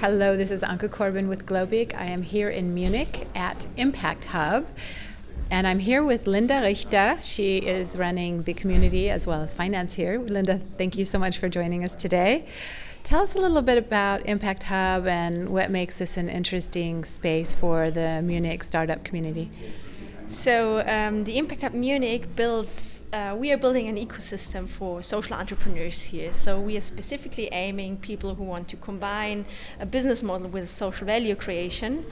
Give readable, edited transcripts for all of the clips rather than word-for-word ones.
Hello, this is Anke Corbin with Globig. I am here in Munich at Impact Hub, and I'm here with Linda Richter. She is running the community as well as finance here. Linda, thank you so much for joining us today. Tell us a little bit about Impact Hub and what makes this an interesting space for the Munich startup community. So the Impact Hub Munich we are building an ecosystem for social entrepreneurs here. So we are specifically aiming people who want to combine a business model with social value creation.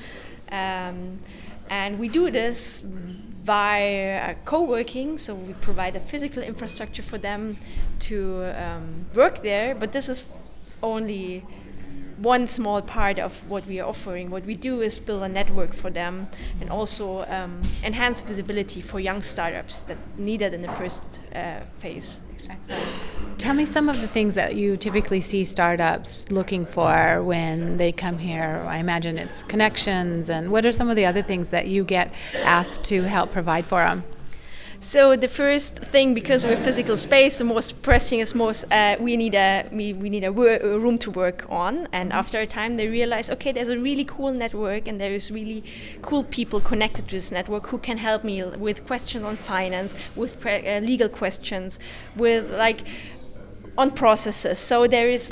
And we do this via co-working, so we provide a physical infrastructure for them to work there, but this is only one small part of what we are offering. What we do is build a network for them and also enhance visibility for young startups that need it in the first phase. Exactly. Tell me some of the things that you typically see startups looking for when they come here. I imagine it's connections, and what are some of the other things that you get asked to help provide for them? So the first thing, because we're physical space, the most pressing is we need a room to work on. And after a time, they realize, okay, there's a really cool network, and there is really cool people connected to this network who can help me with questions on finance, with legal questions, with on processes. So there is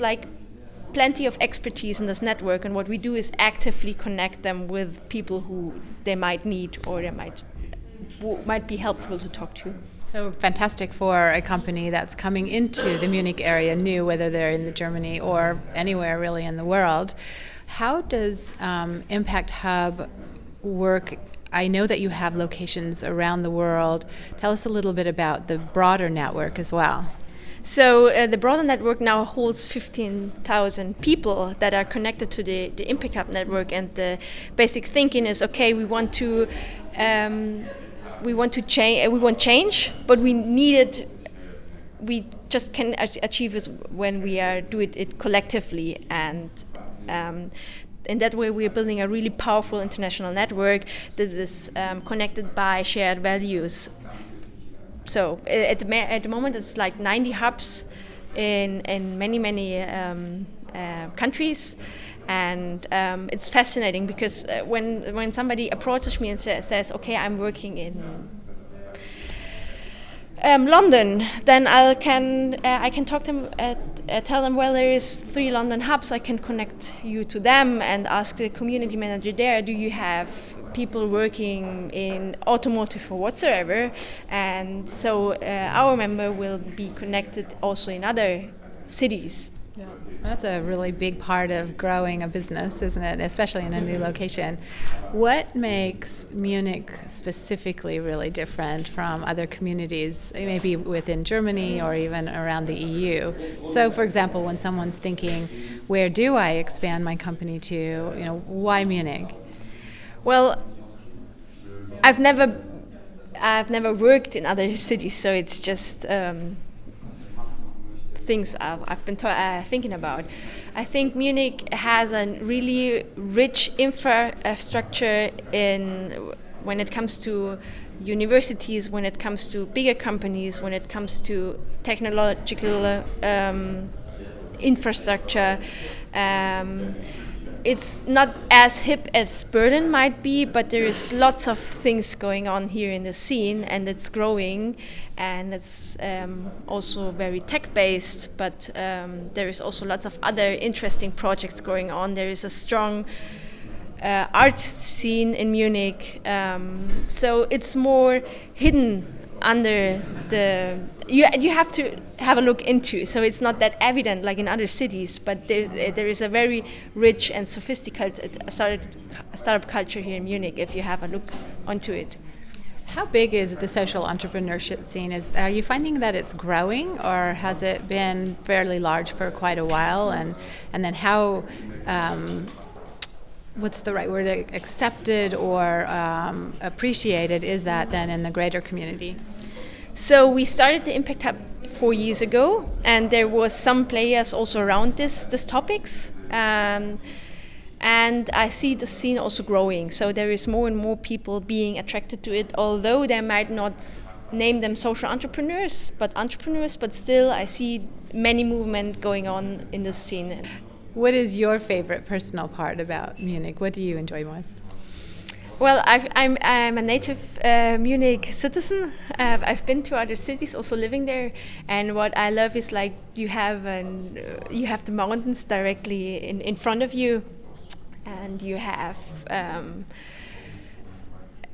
plenty of expertise in this network, and what we do is actively connect them with people who they might need or they might be helpful to talk to. So fantastic for a company that's coming into the Munich area new, whether they're in Germany or anywhere really in the world. How does Impact Hub work? I know that you have locations around the world. Tell us a little bit about the broader network as well. So the broader network now holds 15,000 people that are connected to the Impact Hub network, and the basic thinking is, okay, we want change. We want change, but we just can achieve it when we do it collectively, and in that way we are building a really powerful international network that is connected by shared values. So at the moment it's 90 hubs in many countries. And it's fascinating because when somebody approaches me and says, okay, I'm working in London, then I can talk to them, tell them, well, there is 3 London hubs. I can connect you to them and ask the community manager there, do you have people working in automotive or whatsoever? And so our member will be connected also in other cities. Yeah. That's a really big part of growing a business, isn't it? Especially in a new location. What makes Munich specifically really different from other communities, maybe within Germany or even around the EU? So, for example, when someone's thinking, where do I expand my company to? Why Munich? Well, I've never worked in other cities, so it's just things I've been thinking about. I think Munich has a really rich infrastructure when it comes to universities, when it comes to bigger companies, when it comes to technological infrastructure. It's not as hip as Berlin might be, but there is lots of things going on here in the scene, and it's growing, and it's also very tech-based, but there is also lots of other interesting projects going on. There is a strong art scene in Munich, so it's more hidden under you have to have a look into, so it's not that evident like in other cities, but there is a very rich and sophisticated startup culture here in Munich if you have a look onto it. How big is the social entrepreneurship scene? Are you finding that it's growing, or has it been fairly large for quite a while? And then how what's the right word, accepted or appreciated is that then in the greater community? So we started the Impact Hub 4 years ago, and there was some players also around this topics. And I see the scene also growing. So there is more and more people being attracted to it, although they might not name them social entrepreneurs, but still I see many movement going on in the scene. What is your favorite personal part about Munich? What do you enjoy most? Well, I'm a native Munich citizen. I've been to other cities, also living there, and what I love is like you have the mountains directly in front of you, and you have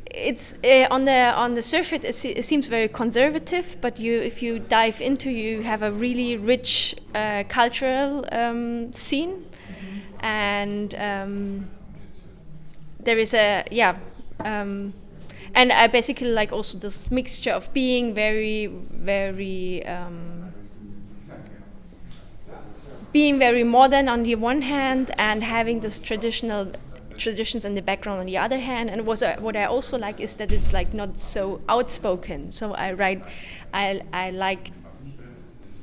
it's on the surface it seems very conservative, but if you dive into, you have a really rich cultural scene, and there is and I basically like also this mixture of being very modern on the one hand and having this traditions in the background on the other hand. And what I also like is that it's like not so outspoken. So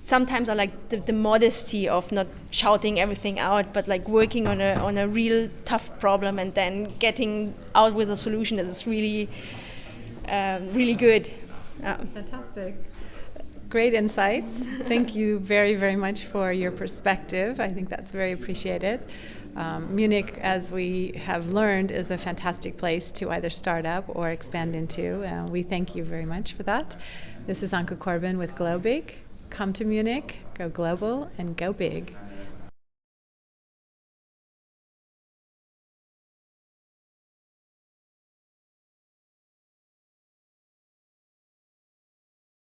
sometimes I like the modesty of not shouting everything out, but like working on a real tough problem and then getting out with a solution that is really really good. Fantastic. Great insights. Thank you very, very much for your perspective. I think that's very appreciated. Munich, as we have learned, is a fantastic place to either start up or expand into. We thank you very much for that. This is Anke Corbin with Globig. Come to Munich, go global, and go big.